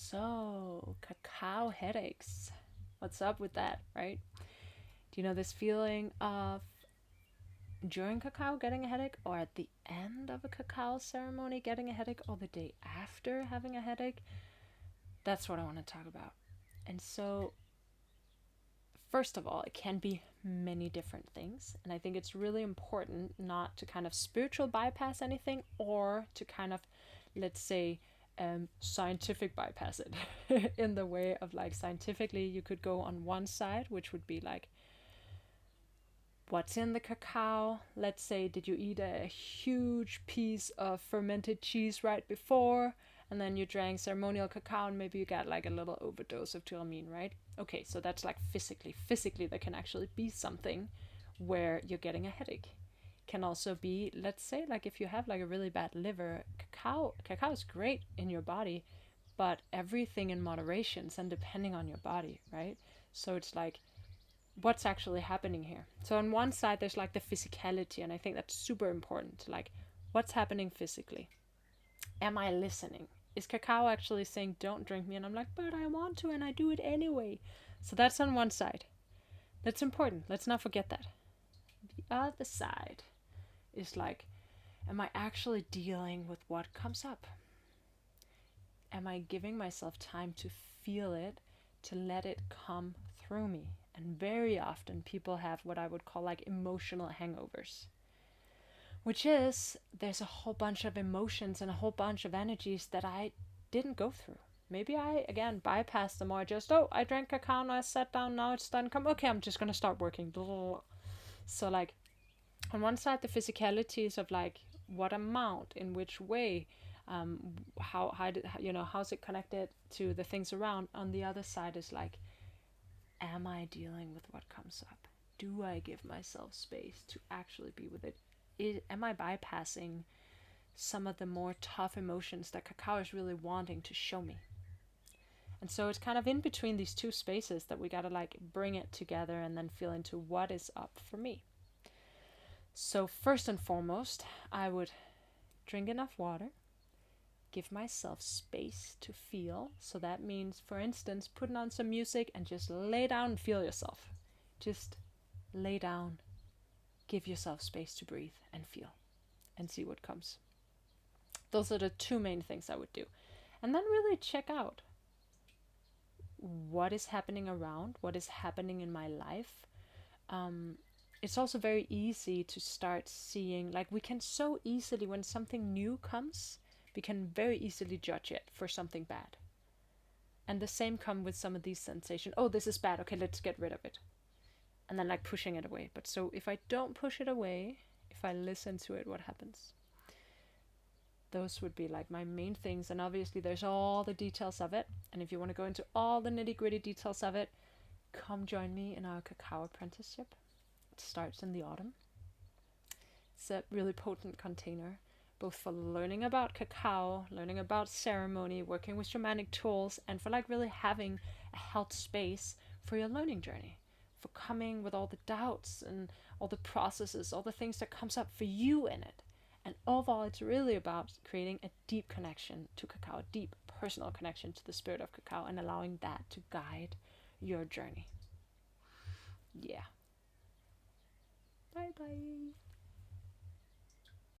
So, cacao headaches. What's up with that, right? Do you know this feeling of during cacao getting a headache, or at the end of a cacao ceremony getting a headache, or the day after having a headache? That's what I want to talk about. And so, first of all, it can be many different things. And I think it's really important not to kind of spiritual bypass anything or to kind of, let's say, scientific bypass it in the way of like scientifically you could go on one side, which would be like what's in the cacao. Let's say, did you eat a huge piece of fermented cheese right before, and then you drank ceremonial cacao, and maybe you got like a little overdose of tyramine, right? Okay, so that's like physically there can actually be something where you're getting a headache. Can also be, let's say, like if you have like a really bad liver, cacao is great in your body, but everything in moderation and depending on your body, right? So it's like, what's actually happening here? So on one side there's like the physicality, and I think that's super important. Like, what's happening physically? Am I listening? Is cacao actually saying don't drink me, and I'm like, but I want to and I do it anyway? So that's on one side. That's important. Let's not forget that. The other side is like, am I actually dealing with what comes up? Am I giving myself time to feel it, to let it come through me? And very often people have what I would call like emotional hangovers, which is there's a whole bunch of emotions and a whole bunch of energies that I didn't go through. Maybe I, again, bypassed them, or just, oh, I drank cacao and I sat down, now it's done. Come, okay, I'm just going to start working. So, like, on one side, the physicalities of, like, what amount, in which way, how's it connected to the things around. On the other side is, like, am I dealing with what comes up? Do I give myself space to actually be with it? Am I bypassing some of the more tough emotions that cacao is really wanting to show me? And so it's kind of in between these two spaces that we gotta like bring it together and then feel into what is up for me. So first and foremost, I would drink enough water, give myself space to feel. So that means, for instance, putting on some music and just lay down and feel yourself. Just lay down, give yourself space to breathe and feel and see what comes. Those are the two main things I would do. And then really check out what is happening around, what is happening in my life. It's also very easy to start seeing, like, we can so easily, when something new comes, we can very easily judge it for something bad. And the same come with some of these sensations. Oh, this is bad. Okay, let's get rid of it. And then like pushing it away. But so if I don't push it away, if I listen to it, what happens? Those would be like my main things. And obviously there's all the details of it. And if you want to go into all the nitty gritty details of it, come join me in our cacao apprenticeship. It starts in the autumn. It's a really potent container, both for learning about cacao, learning about ceremony, working with shamanic tools, and for like really having a health space for your learning journey, for coming with all the doubts and all the processes, all the things that comes up for you in it. And overall, it's really about creating a deep connection to cacao, a deep personal connection to the spirit of cacao, and allowing that to guide your journey. Yeah. Bye bye.